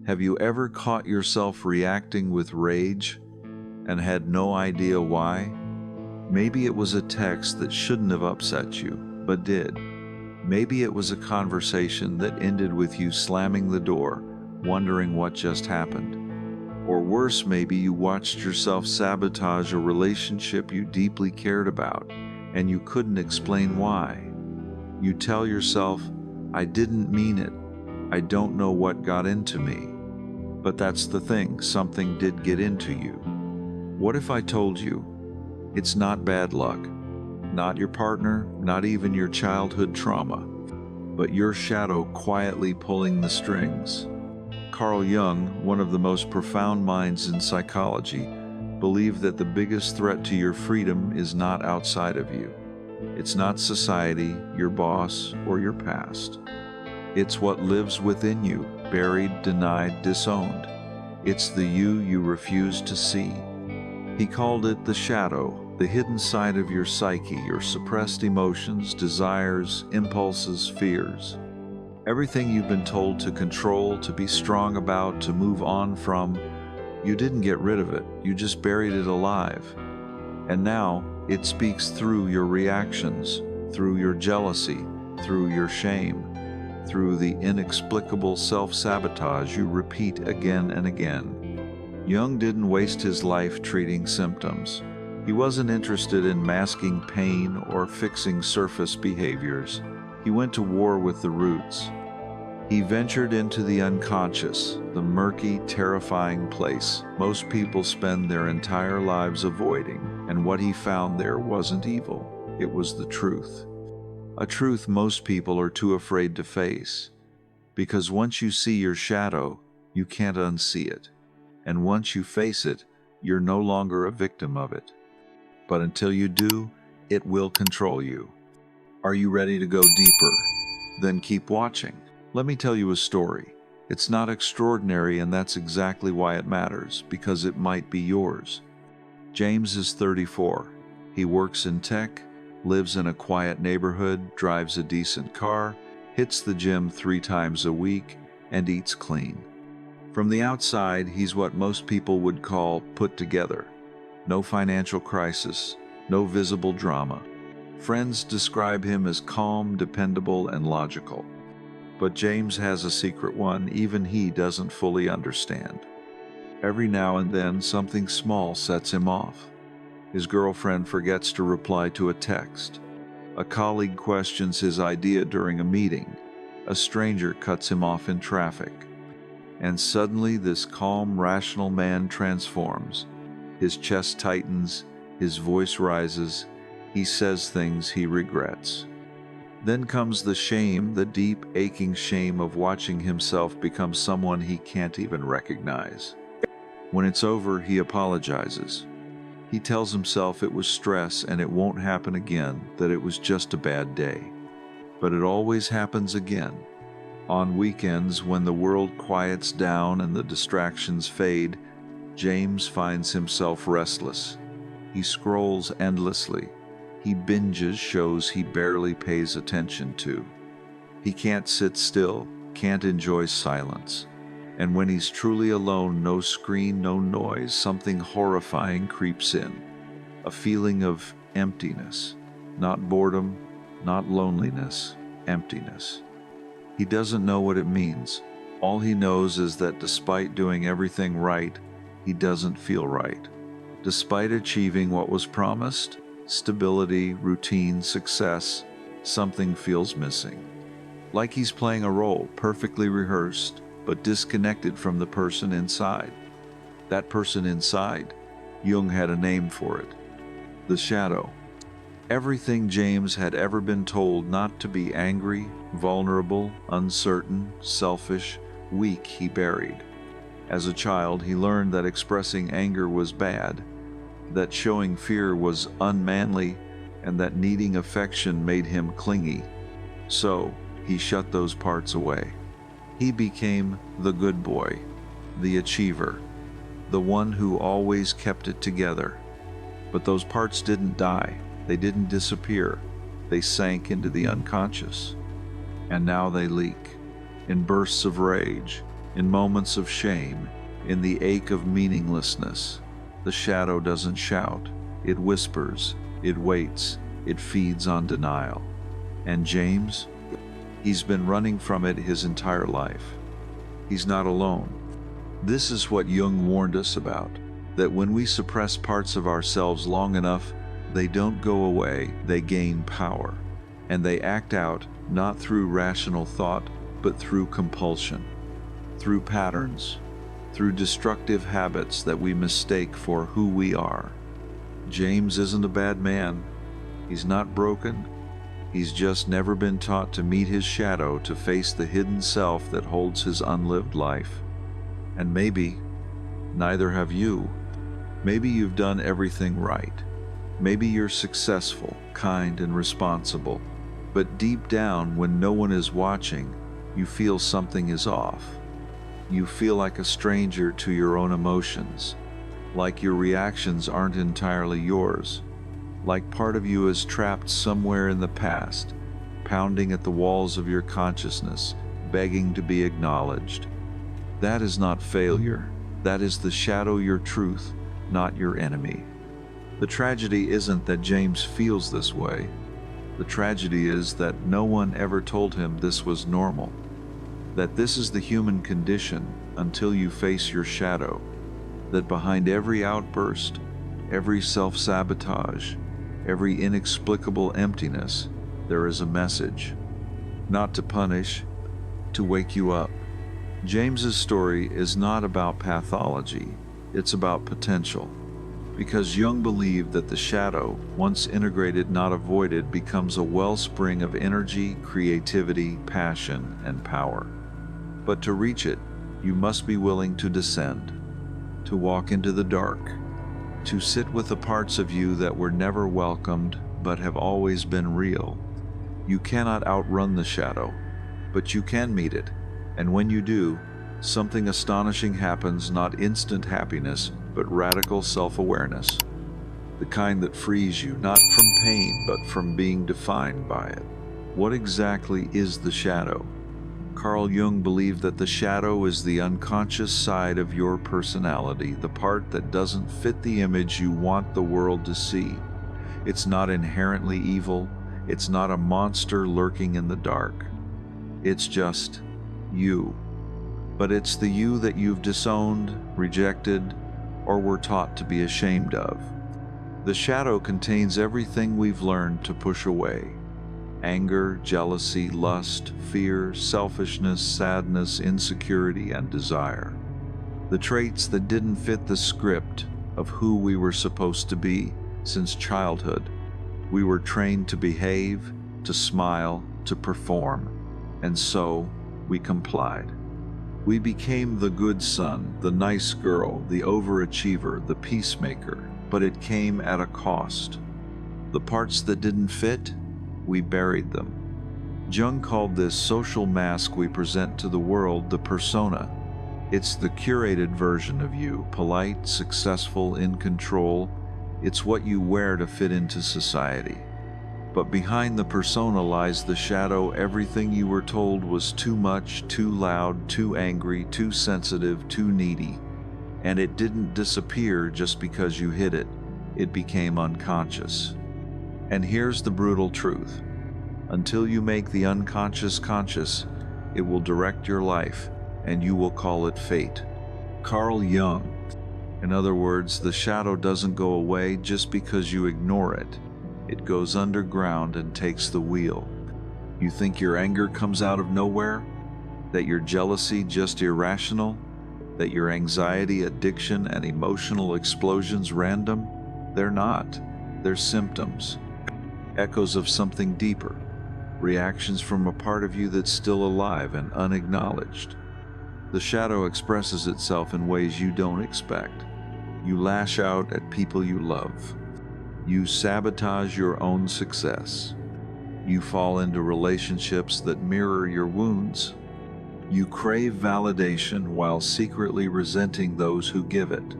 Have you ever caught yourself reacting with rage and had no idea why? Maybe it was a text that shouldn't have upset you, but did. Maybe it was a conversation that ended with you slamming the door, wondering what just happened. Or worse, maybe you watched yourself sabotage a relationship you deeply cared about, and you couldn't explain why. You tell yourself, "I didn't mean it. I don't know what got into me." But that's the thing, something did get into you. What if I told you, it's not bad luck, not your partner, not even your childhood trauma, but your shadow quietly pulling the strings? Carl Jung, one of the most profound minds in psychology, believed that the biggest threat to your freedom is not outside of you. It's not society, your boss, or your past. It's what lives within you, buried, denied, disowned. It's the you refuse to see. He called it the shadow, the hidden side of your psyche, your suppressed emotions, desires, impulses, fears. Everything you've been told to control, to be strong about, to move on from, you didn't get rid of it, you just buried it alive. And now, it speaks through your reactions, through your jealousy, through your shame, through the inexplicable self-sabotage you repeat again and again. Jung didn't waste his life treating symptoms. He wasn't interested in masking pain or fixing surface behaviors. He went to war with the roots. He ventured into the unconscious, the murky, terrifying place most people spend their entire lives avoiding, and what he found there wasn't evil, it was the truth. A truth most people are too afraid to face, because once you see your shadow, you can't unsee it, and once you face it, you're no longer a victim of it. But until you do, it will control you. Are you ready to go deeper? Then keep watching. Let me tell you a story. It's not extraordinary, and that's exactly why it matters, because it might be yours. James is 34. He works in tech, lives in a quiet neighborhood, drives a decent car, hits the gym 3 times a week, and eats clean. From the outside, he's what most people would call put together. No financial crisis, no visible drama. Friends describe him as calm, dependable, and logical. But James has a secret one even he doesn't fully understand. Every now and then, something small sets him off. His girlfriend forgets to reply to a text. A colleague questions his idea during a meeting. A stranger cuts him off in traffic. And suddenly, this calm, rational man transforms. His chest tightens, his voice rises, he says things he regrets. Then comes the shame, the deep, aching shame of watching himself become someone he can't even recognize. When it's over, he apologizes. He tells himself it was stress and it won't happen again, that it was just a bad day. But it always happens again. On weekends, when the world quiets down and the distractions fade, James finds himself restless. He scrolls endlessly. He binges shows he barely pays attention to. He can't sit still, can't enjoy silence. And when he's truly alone, no screen, no noise, something horrifying creeps in. A feeling of emptiness. Not boredom, not loneliness, emptiness. He doesn't know what it means. All he knows is that despite doing everything right, he doesn't feel right. Despite achieving what was promised, stability, routine, success, something feels missing. Like he's playing a role, perfectly rehearsed, but disconnected from the person inside. That person inside, Jung had a name for it. The shadow. Everything James had ever been told not to be angry, vulnerable, uncertain, selfish, weak, he buried. As a child, he learned that expressing anger was bad, that showing fear was unmanly, and that needing affection made him clingy. So, he shut those parts away. He became the good boy, the achiever, the one who always kept it together. But those parts didn't die. They didn't disappear. They sank into the unconscious. And now they leak, in bursts of rage, In moments of shame, in the ache of meaninglessness, the shadow doesn't shout. It whispers, it waits, it feeds on denial. And James? He's been running from it his entire life. He's not alone. This is what Jung warned us about, that when we suppress parts of ourselves long enough, they don't go away, they gain power. And they act out not through rational thought, but through compulsion, through patterns, through destructive habits that we mistake for who we are. James isn't a bad man. He's not broken. He's just never been taught to meet his shadow, to face the hidden self that holds his unlived life. And maybe neither have you. Maybe you've done everything right. Maybe you're successful, kind, and responsible. But deep down, when no one is watching, you feel something is off. You feel like a stranger to your own emotions, like your reactions aren't entirely yours, like part of you is trapped somewhere in the past, pounding at the walls of your consciousness, begging to be acknowledged. That is not failure. That is the shadow, your truth, not your enemy. The tragedy isn't that James feels this way. The tragedy is that no one ever told him this was normal, that this is the human condition until you face your shadow, that behind every outburst, every self-sabotage, every inexplicable emptiness, there is a message. Not to punish, to wake you up. James's story is not about pathology, it's about potential. Because Jung believed that the shadow, once integrated, not avoided, becomes a wellspring of energy, creativity, passion, and power. But to reach it, you must be willing to descend, to walk into the dark, to sit with the parts of you that were never welcomed but have always been real. You cannot outrun the shadow, but you can meet it, and when you do, something astonishing happens, not instant happiness, but radical self-awareness. The kind that frees you, not from pain, but from being defined by it. What exactly is the shadow? Carl Jung believed that the shadow is the unconscious side of your personality, the part that doesn't fit the image you want the world to see. It's not inherently evil. It's not a monster lurking in the dark. It's just you. But it's the you that you've disowned, rejected, or were taught to be ashamed of. The shadow contains everything we've learned to push away: anger, jealousy, lust, fear, selfishness, sadness, insecurity, and desire. The traits that didn't fit the script of who we were supposed to be since childhood. We were trained to behave, to smile, to perform, and so we complied. We became the good son, the nice girl, the overachiever, the peacemaker, but it came at a cost. The parts that didn't fit, we buried them. Jung called this social mask we present to the world the persona. It's the curated version of you, polite, successful, in control. It's what you wear to fit into society. But behind the persona lies the shadow, everything you were told was too much, too loud, too angry, too sensitive, too needy. And it didn't disappear just because you hid it. It became unconscious. And here's the brutal truth. Until you make the unconscious conscious, it will direct your life, and you will call it fate. Carl Jung. In other words, the shadow doesn't go away just because you ignore it. It goes underground and takes the wheel. You think your anger comes out of nowhere? That your jealousy just irrational? That your anxiety, addiction, and emotional explosions random? They're not. They're symptoms. Echoes of something deeper. Reactions from a part of you that's still alive and unacknowledged. The shadow expresses itself in ways you don't expect. You lash out at people you love. You sabotage your own success. You fall into relationships that mirror your wounds. You crave validation while secretly resenting those who give it.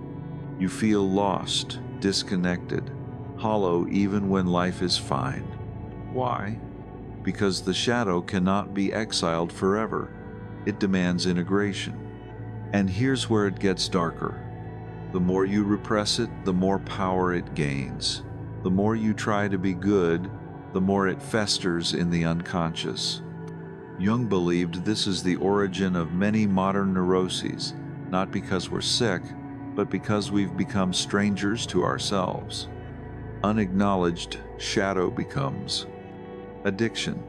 You feel lost, disconnected, hollow even when life is fine. Why? Because the shadow cannot be exiled forever. It demands integration. And here's where it gets darker. The more you repress it, the more power it gains. The more you try to be good, the more it festers in the unconscious. Jung believed this is the origin of many modern neuroses, not because we're sick, but because we've become strangers to ourselves. Unacknowledged shadow becomes addiction,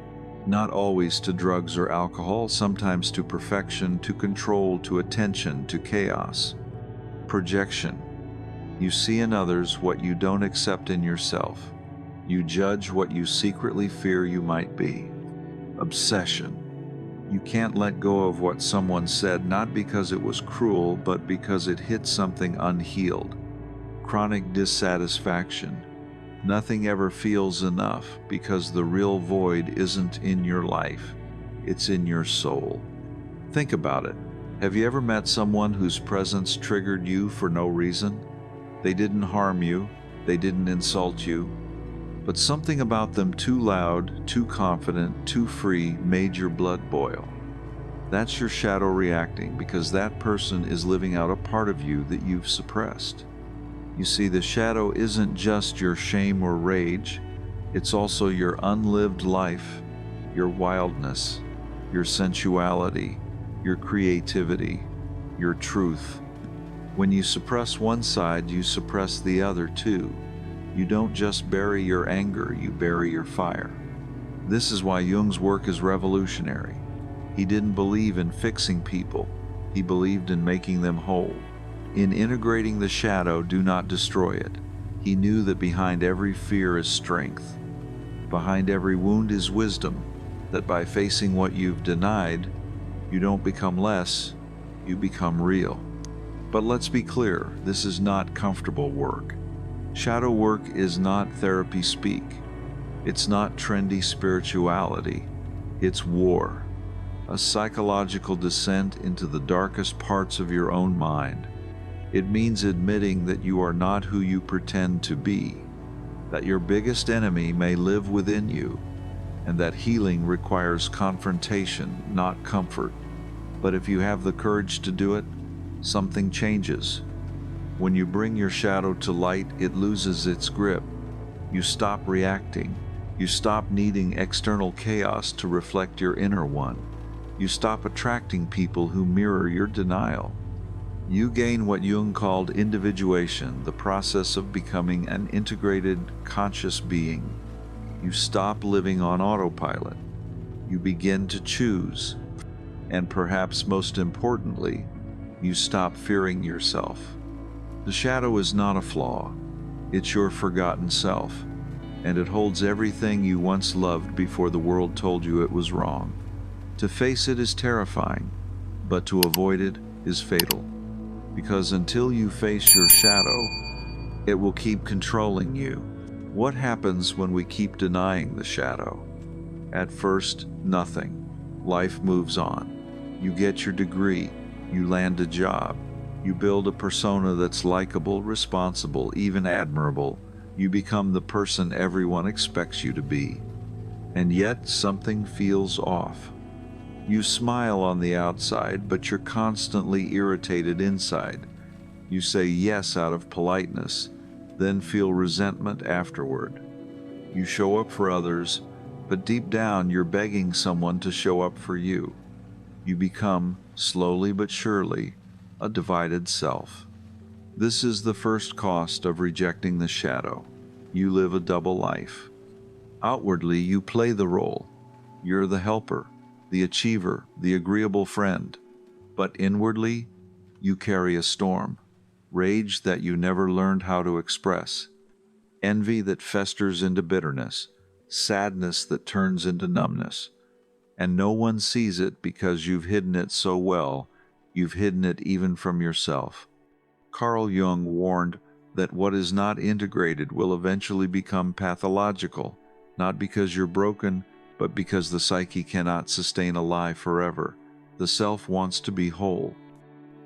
not always to drugs or alcohol, sometimes to perfection, to control, to attention, to chaos. Projection. You see in others what you don't accept in yourself. You judge what you secretly fear you might be. Obsession. You can't let go of what someone said, not because it was cruel, but because it hit something unhealed. Chronic dissatisfaction. Nothing ever feels enough because the real void isn't in your life, it's in your soul. Think about it. Have you ever met someone whose presence triggered you for no reason? They didn't harm you, they didn't insult you, but something about them too loud, too confident, too free made your blood boil. That's your shadow reacting because that person is living out a part of you that you've suppressed. You see, the shadow isn't just your shame or rage, it's also your unlived life, your wildness, your sensuality, your creativity, your truth. When you suppress one side, you suppress the other too. You don't just bury your anger, you bury your fire. This is why Jung's work is revolutionary. He didn't believe in fixing people, he believed in making them whole. In integrating the shadow, do not destroy it. He knew that behind every fear is strength. Behind every wound is wisdom, that by facing what you've denied, you don't become less, you become real. But let's be clear, this is not comfortable work. Shadow work is not therapy speak. It's not trendy spirituality. It's war. A psychological descent into the darkest parts of your own mind. It means admitting that you are not who you pretend to be, that your biggest enemy may live within you, and that healing requires confrontation, not comfort. But if you have the courage to do it, something changes. When you bring your shadow to light, it loses its grip. You stop reacting. You stop needing external chaos to reflect your inner one. You stop attracting people who mirror your denial. You gain what Jung called individuation, the process of becoming an integrated, conscious being. You stop living on autopilot. You begin to choose. And perhaps most importantly, you stop fearing yourself. The shadow is not a flaw. It's your forgotten self, and it holds everything you once loved before the world told you it was wrong. To face it is terrifying, but to avoid it is fatal. Because until you face your shadow, it will keep controlling you. What happens when we keep denying the shadow? At first, nothing. Life moves on. You get your degree, you land a job, you build a persona that's likable, responsible, even admirable. You become the person everyone expects you to be. And yet, something feels off. You smile on the outside, but you're constantly irritated inside. You say yes out of politeness, then feel resentment afterward. You show up for others, but deep down you're begging someone to show up for you. You become, slowly but surely, a divided self. This is the first cost of rejecting the shadow. You live a double life. Outwardly, you play the role. You're the helper, the achiever, the agreeable friend. But inwardly, you carry a storm, rage that you never learned how to express, envy that festers into bitterness, sadness that turns into numbness. And no one sees it because you've hidden it so well, you've hidden it even from yourself. Carl Jung warned that what is not integrated will eventually become pathological, not because you're broken, but because the psyche cannot sustain a lie forever. The self wants to be whole.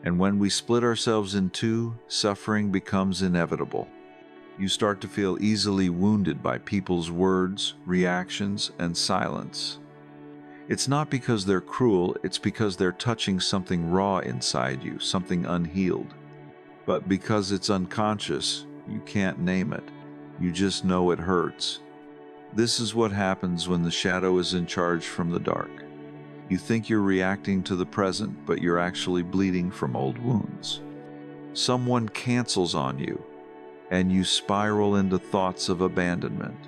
And when we split ourselves in two, suffering becomes inevitable. You start to feel easily wounded by people's words, reactions, and silence. It's not because they're cruel, it's because they're touching something raw inside you, something unhealed. But because it's unconscious, you can't name it. You just know it hurts. This is what happens when the shadow is in charge from the dark. You think you're reacting to the present, but you're actually bleeding from old wounds. Someone cancels on you, and you spiral into thoughts of abandonment.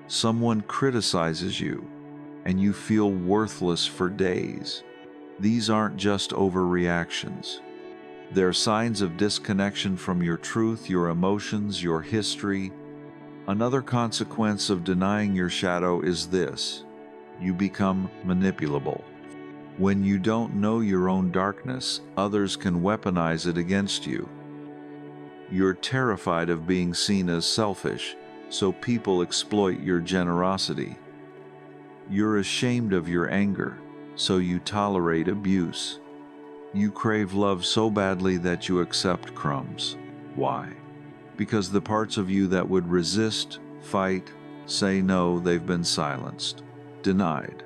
Someone criticizes you, and you feel worthless for days. These aren't just overreactions. They're signs of disconnection from your truth, your emotions, your history. Another consequence of denying your shadow is this: you become manipulable. When you don't know your own darkness, others can weaponize it against you. You're terrified of being seen as selfish, so people exploit your generosity. You're ashamed of your anger, so you tolerate abuse. You crave love so badly that you accept crumbs. Why? Because the parts of you that would resist, fight, say no, they've been silenced, denied,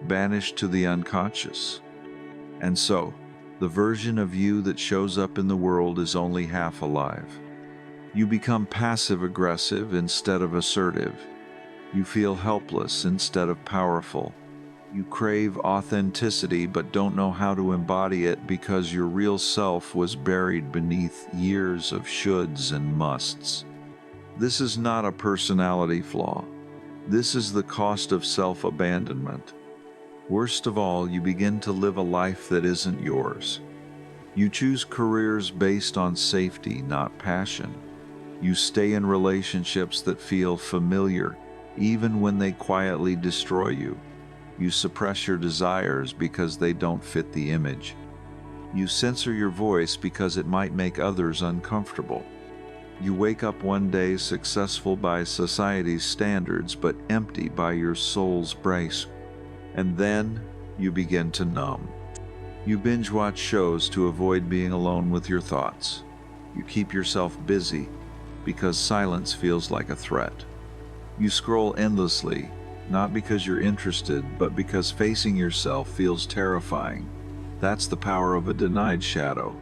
banished to the unconscious. And so, the version of you that shows up in the world is only half alive. You become passive-aggressive instead of assertive. You feel helpless instead of powerful. You crave authenticity but don't know how to embody it because your real self was buried beneath years of shoulds and musts. This is not a personality flaw. This is the cost of self-abandonment. Worst of all, you begin to live a life that isn't yours. You choose careers based on safety, not passion. You stay in relationships that feel familiar, even when they quietly destroy you. You suppress your desires because they don't fit the image. You censor your voice because it might make others uncomfortable. You wake up one day successful by society's standards, but empty by your soul's brace. And then you begin to numb. You binge watch shows to avoid being alone with your thoughts. You keep yourself busy because silence feels like a threat. You scroll endlessly, not because you're interested, but because facing yourself feels terrifying. That's the power of a denied shadow.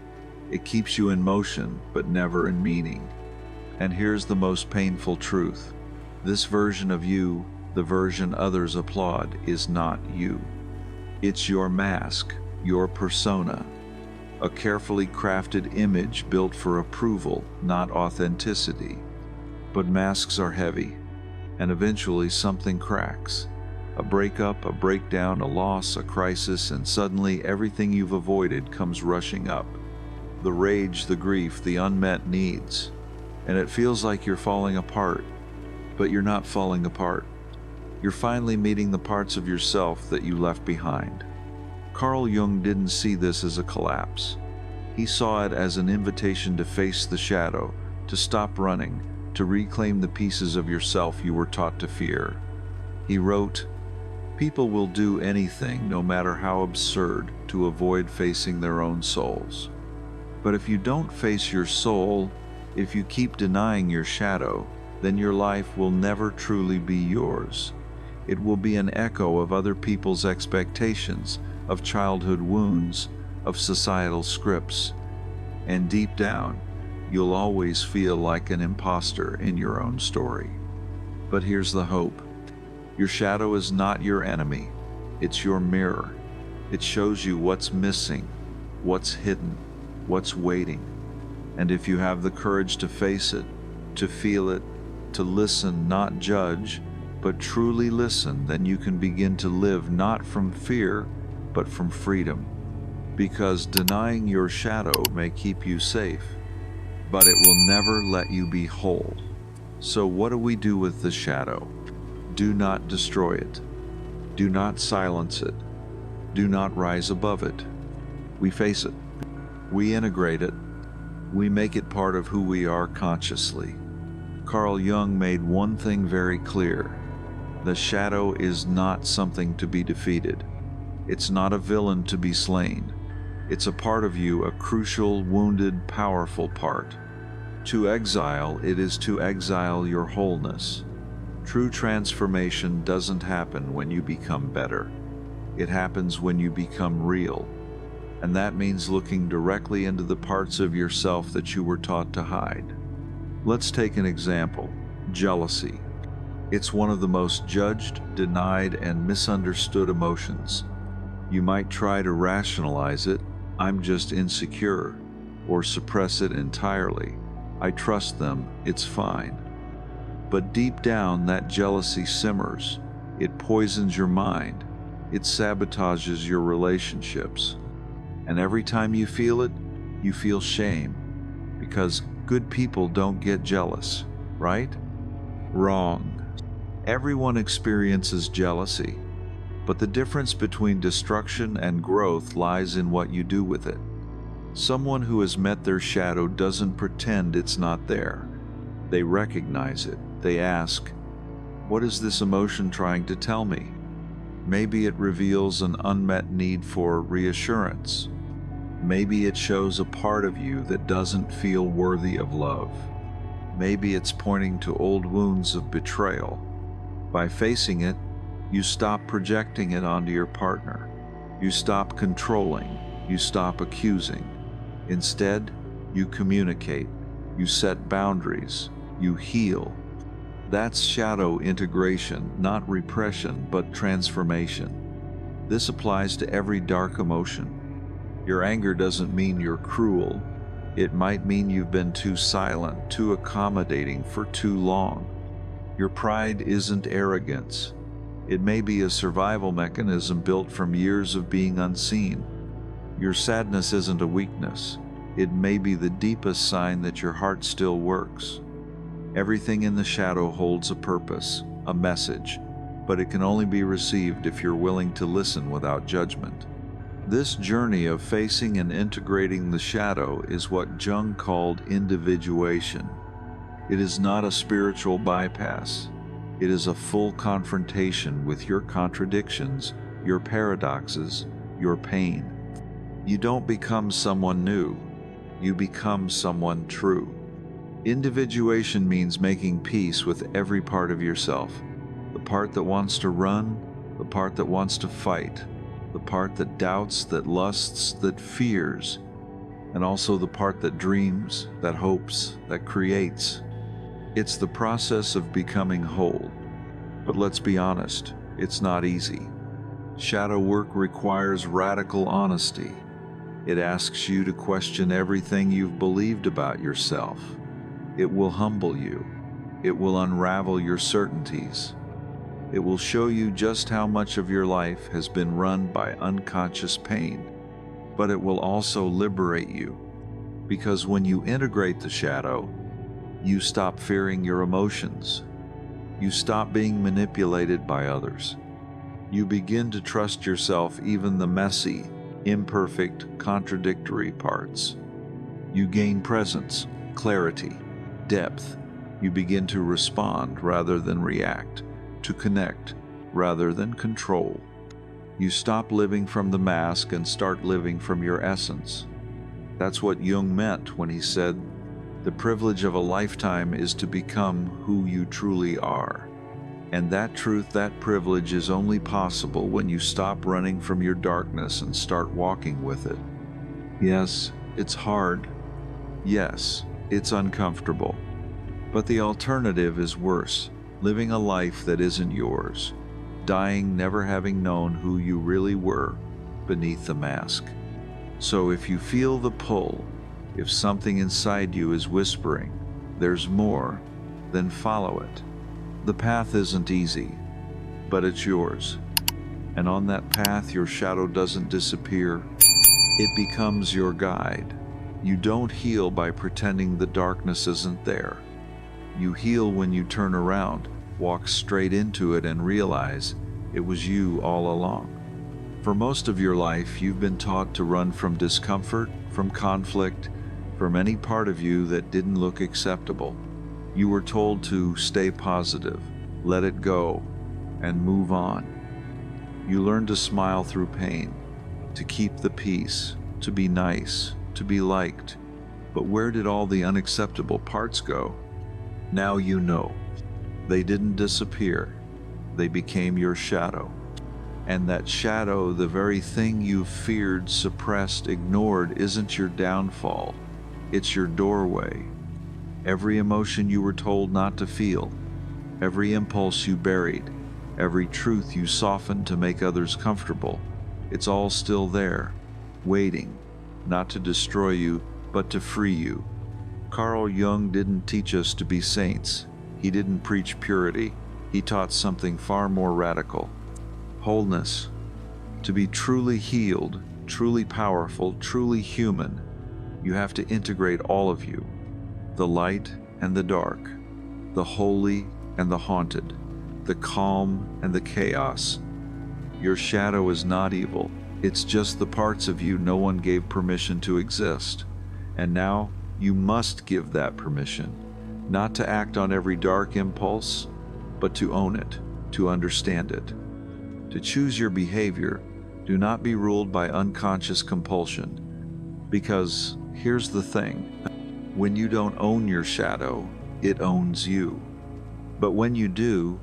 It keeps you in motion, but never in meaning. And here's the most painful truth. This version of you, the version others applaud, is not you. It's your mask, your persona, a carefully crafted image built for approval, not authenticity. But masks are heavy, and eventually something cracks. A breakup, a breakdown, a loss, a crisis, and suddenly everything you've avoided comes rushing up. The rage, the grief, the unmet needs. And it feels like you're falling apart, but you're not falling apart. You're finally meeting the parts of yourself that you left behind. Carl Jung didn't see this as a collapse. He saw it as an invitation to face the shadow, to stop running, to reclaim the pieces of yourself you were taught to fear. He wrote, "People will do anything, no matter how absurd, to avoid facing their own souls. But if you don't face your soul, if you keep denying your shadow, then your life will never truly be yours. It will be an echo of other people's expectations, of childhood wounds, of societal scripts. And deep down, you'll always feel like an imposter in your own story." But here's the hope. Your shadow is not your enemy. It's your mirror. It shows you what's missing, what's hidden, what's waiting. And if you have the courage to face it, to feel it, to listen, not judge, but truly listen, then you can begin to live not from fear, but from freedom. Because denying your shadow may keep you safe, but it will never let you be whole. So what do we do with the shadow? Do not destroy it. Do not silence it. Do not rise above it. We face it. We integrate it. We make it part of who we are consciously. Carl Jung made one thing very clear. The shadow is not something to be defeated. It's not a villain to be slain. It's a part of you, a crucial, wounded, powerful part. To exile, it is to exile your wholeness. True transformation doesn't happen when you become better. It happens when you become real. And that means looking directly into the parts of yourself that you were taught to hide. Let's take an example: jealousy. It's one of the most judged, denied, and misunderstood emotions. You might try to rationalize it, "I'm just insecure," or suppress it entirely, "I trust them, it's fine." But deep down, that jealousy simmers. It poisons your mind. It sabotages your relationships. And every time you feel it, you feel shame. Because good people don't get jealous, right? Wrong. Everyone experiences jealousy. But the difference between destruction and growth lies in what you do with it. Someone who has met their shadow doesn't pretend it's not there. They recognize it. They ask, "What is this emotion trying to tell me?" Maybe it reveals an unmet need for reassurance. Maybe it shows a part of you that doesn't feel worthy of love. Maybe it's pointing to old wounds of betrayal. By facing it, you stop projecting it onto your partner. You stop controlling. You stop accusing. Instead, you communicate. You set boundaries. You heal. That's shadow integration, not repression, but transformation. This applies to every dark emotion. Your anger doesn't mean you're cruel. It might mean you've been too silent, too accommodating for too long. Your pride isn't arrogance. It may be a survival mechanism built from years of being unseen. Your sadness isn't a weakness. It may be the deepest sign that your heart still works. Everything in the shadow holds a purpose, a message, but it can only be received if you're willing to listen without judgment. This journey of facing and integrating the shadow is what Jung called individuation. It is not a spiritual bypass. It is a full confrontation with your contradictions, your paradoxes, your pain. You don't become someone new. You become someone true. Individuation means making peace with every part of yourself. The part that wants to run, the part that wants to fight, the part that doubts, that lusts, that fears, and also the part that dreams, that hopes, that creates. It's the process of becoming whole. But let's be honest, it's not easy. Shadow work requires radical honesty. It asks you to question everything you've believed about yourself. It will humble you. It will unravel your certainties. It will show you just how much of your life has been run by unconscious pain. But it will also liberate you. Because when you integrate the shadow, you stop fearing your emotions. You stop being manipulated by others. You begin to trust yourself, even the messy, imperfect, contradictory parts. You gain presence, clarity, depth. You begin to respond rather than react, to connect rather than control. You stop living from the mask and start living from your essence. That's what Jung meant when he said, "The privilege of a lifetime is to become who you truly are." And that truth, that privilege is only possible when you stop running from your darkness and start walking with it. Yes, it's hard. Yes, it's uncomfortable. But the alternative is worse, living a life that isn't yours, dying never having known who you really were beneath the mask. So if you feel the pull, if something inside you is whispering, "There's more," then follow it. The path isn't easy, but it's yours. And on that path, your shadow doesn't disappear. It becomes your guide. You don't heal by pretending the darkness isn't there. You heal when you turn around, walk straight into it, and realize it was you all along. For most of your life, you've been taught to run from discomfort, from conflict, from any part of you that didn't look acceptable. You were told to stay positive, let it go, and move on. You learned to smile through pain, to keep the peace, to be nice, to be liked. But where did all the unacceptable parts go? Now you know. They didn't disappear. They became your shadow. And that shadow, the very thing you feared, suppressed, ignored, isn't your downfall. It's your doorway. Every emotion you were told not to feel, every impulse you buried, every truth you softened to make others comfortable, it's all still there, waiting, not to destroy you, but to free you. Carl Jung didn't teach us to be saints. He didn't preach purity. He taught something far more radical: wholeness. To be truly healed, truly powerful, truly human, you have to integrate all of you, the light and the dark, the holy and the haunted, the calm and the chaos. Your shadow is not evil. It's just the parts of you no one gave permission to exist. And now you must give that permission, not to act on every dark impulse, but to own it, to understand it. To choose your behavior, do not be ruled by unconscious compulsion. Because here's the thing, when you don't own your shadow, it owns you. But when you do,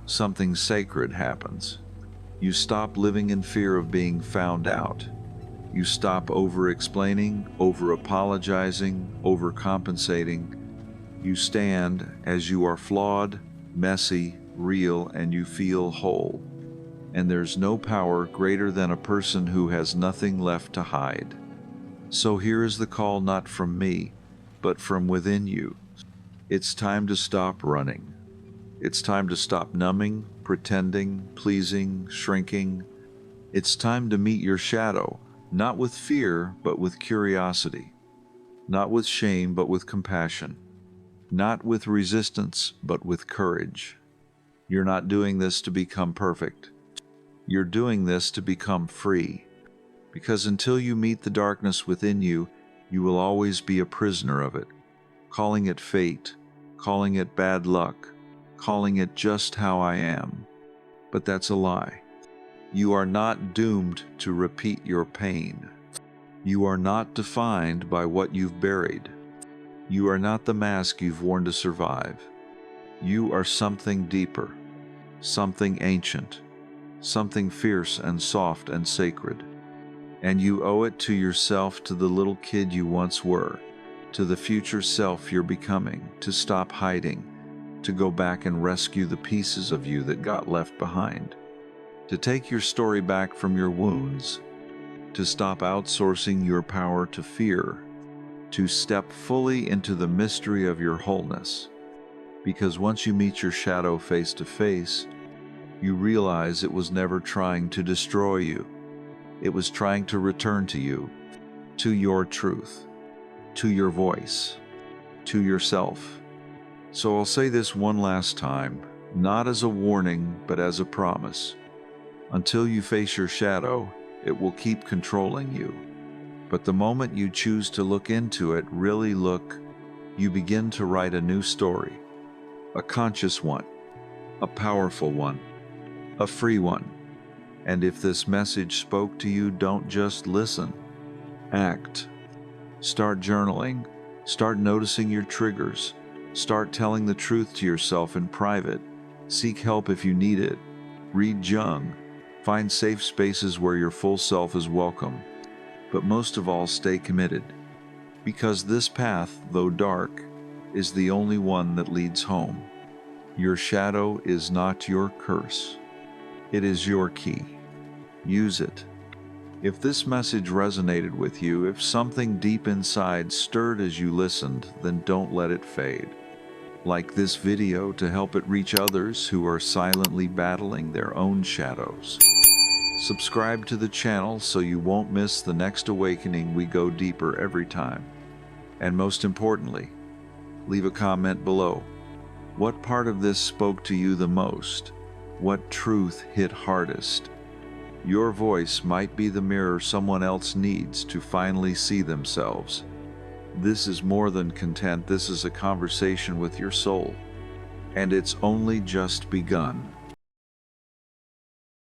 something sacred happens. You stop living in fear of being found out. You stop over-explaining, over-apologizing, over-compensating. You stand as you are flawed, messy, real, and you feel whole. And there's no power greater than a person who has nothing left to hide. So here is the call, not from me, but from within you. It's time to stop running. It's time to stop numbing, pretending, pleasing, shrinking. It's time to meet your shadow, not with fear, but with curiosity. Not with shame, but with compassion. Not with resistance, but with courage. You're not doing this to become perfect. You're doing this to become free. Because until you meet the darkness within you, you will always be a prisoner of it, calling it fate, calling it bad luck, calling it just how I am. But that's a lie. You are not doomed to repeat your pain. You are not defined by what you've buried. You are not the mask you've worn to survive. You are something deeper, something ancient, something fierce and soft and sacred. And you owe it to yourself, to the little kid you once were, to the future self you're becoming, to stop hiding, to go back and rescue the pieces of you that got left behind, to take your story back from your wounds, to stop outsourcing your power to fear, to step fully into the mystery of your wholeness. Because once you meet your shadow face to face, you realize it was never trying to destroy you. It was trying to return to you, to your truth, to your voice, to yourself. So I'll say this one last time, not as a warning, but as a promise. Until you face your shadow, it will keep controlling you. But the moment you choose to look into it, really look, you begin to write a new story. A conscious one, a powerful one, a free one. And if this message spoke to you, don't just listen. Act. Start journaling. Start noticing your triggers. Start telling the truth to yourself in private. Seek help if you need it. Read Jung. Find safe spaces where your full self is welcome. But most of all, stay committed. Because this path, though dark, is the only one that leads home. Your shadow is not your curse. It is your key. Use it. If this message resonated with you, if something deep inside stirred as you listened, then don't let it fade. Like this video to help it reach others who are silently battling their own shadows. Subscribe to the channel so you won't miss the next awakening. We go deeper every time. And most importantly, leave a comment below. What part of this spoke to you the most? What truth hit hardest? Your voice might be the mirror someone else needs to finally see themselves. This is more than content. This is a conversation with your soul. And it's only just begun.